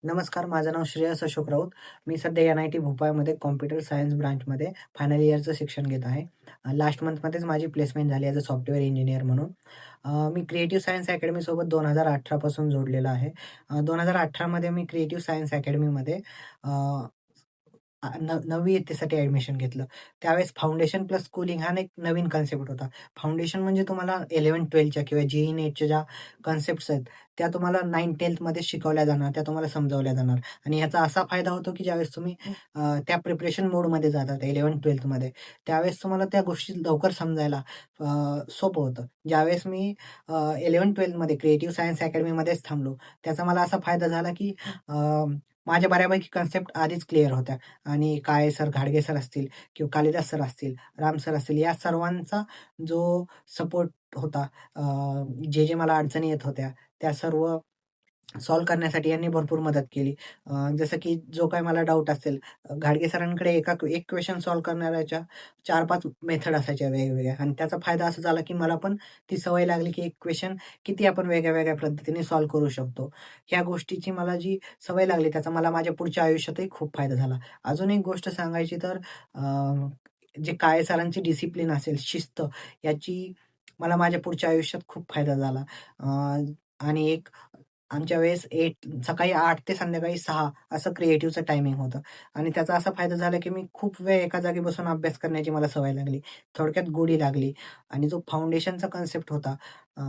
नमस्कार, माझं नाव श्रेयस अशोक राऊत. मी सध्या एन-आय-टी भोपाळमध्ये कॉम्प्युटर सायन्स ब्रांचमध्ये फायनल इयरचं शिक्षण घेत आहे. लास्ट मंथमध्येच माझी प्लेसमेंट झाली ॲज अ सॉफ्टवेअर इंजिनियर म्हणून. मी क्रिएटिव्ह सायन्स अकॅडमीसोबत 2018 पासून जोडलेलो आहे. 2018 मध्ये मी क्रिएटिव्ह सायन्स अकॅडमीमध्ये अ, 9वी इयत्तेसाठी ॲडमिशन घेतलं. त्यावेळेस फाउंडेशन प्लस स्कूलिंग हा एक नवीन कन्सेप्ट होता. फाउंडेशन म्हणजे तुम्हाला 11th-12thच्या किंवा जेईई नेटच्या ज्या कन्सेप्ट्स आहेत, त्या तुम्हाला 9th-10th मध्ये शिकवल्या जाणार, त्या तुम्हाला समजावल्या जाणार आणि याचा असा फायदा होतो, की ज्यावेळेस तुम्ही त्या प्रिपरेशन मोडमध्ये जातात 11th-12th मध्ये, त्यावेळेस तुम्हाला त्या गोष्टी लवकर समजायला सोपं होतं. ज्यावेळेस मी 11th-12th मध्ये क्रिएटिव्ह सायन्स अकॅडमीमध्येच थांबलो, त्याचा मला असा फायदा झाला, की माझ्या बऱ्यापैकी कन्सेप्ट आधीच क्लिअर होत्या आणि काळे सर, घाडगे सर असतील किंवा कालिदास सर असतील, राम सर असतील, या सर्वांचा जो सपोर्ट होता, जे मला अडचणी येत होत्या, त्या सर्व सॉल्व्ह करण्यासाठी यांनी भरपूर मदत केली. जसं की जो काही मला डाऊट असेल, घाडगे सरांकडे एक क्वेशन सॉल्व्ह करण्याच्या 4-5 मेथड असायच्या वेगवेगळ्या आणि त्याचा फायदा असा झाला, की मला पण ती सवय लागली, की एक क्वेशन किती आपण वेगळ्या-वेगळ्या पद्धतीने सॉल्व्ह करू शकतो. ह्या गोष्टीची मला जी सवय लागली, त्याचा मला माझ्या पुढच्या आयुष्यातही खूप फायदा झाला. अजून एक गोष्ट सांगायची तर जे काळे सरांची डिसिप्लिन असेल, शिस्त, याची मला माझ्या पुढच्या आयुष्यात खूप फायदा झाला. आणि एक आमच्या वेळेस सकाळी 8 ते संध्याकाळी 6 असं क्रिएटिव्हचं टायमिंग होतं आणि त्याचा असा फायदा झाला, की मी खूप वेळ एका जागी बसून अभ्यास करण्याची मला सवय लागली. थोडक्यात गोडी लागली आणि जो फाउंडेशनचा कन्सेप्ट होता, अ,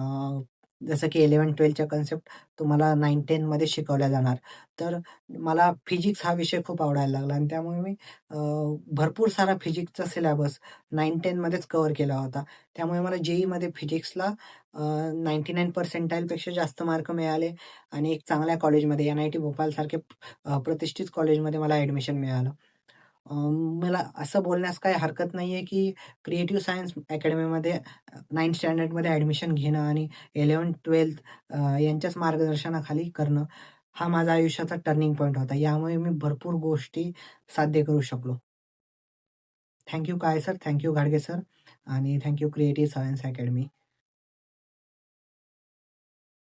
जसं की 11th-12thच्या कन्सेप्ट तुम्हाला 9th-10th मध्ये शिकवल्या जाणार. तर मला फिजिक्स हा विषय खूप आवडायला लागला आणि त्यामुळे मी अ, भरपूर सारा फिजिक्सचा सिलॅबस 9th-10th मध्येच कव्हर केला होता. त्यामुळे मला जेईईमध्ये फिजिक्सला 99 पर्सेंटाइलपेक्षा जास्त मार्क मिळाले आणि एक चांगल्या कॉलेजमध्ये एन-आय-टी भोपाळसारखे प्रतिष्ठित कॉलेजमध्ये मला ॲडमिशन मिळालं. मला असं बोलण्यास काही हरकत नाहीये, की क्रिएटिव्ह सायन्स अकॅडमीमध्ये 9th स्टँडर्डमध्ये ॲडमिशन घेणं आणि 11th-12th यांच्याच मार्गदर्शनाखाली करणं, हा माझ्या आयुष्याचा टर्निंग पॉइंट होता. यामुळे मी भरपूर गोष्टी साध्य करू शकलो. थँक काळे सर, थँक घाडगे सर आणि थँक क्रिएटिव्ह सायन्स अकॅडमी.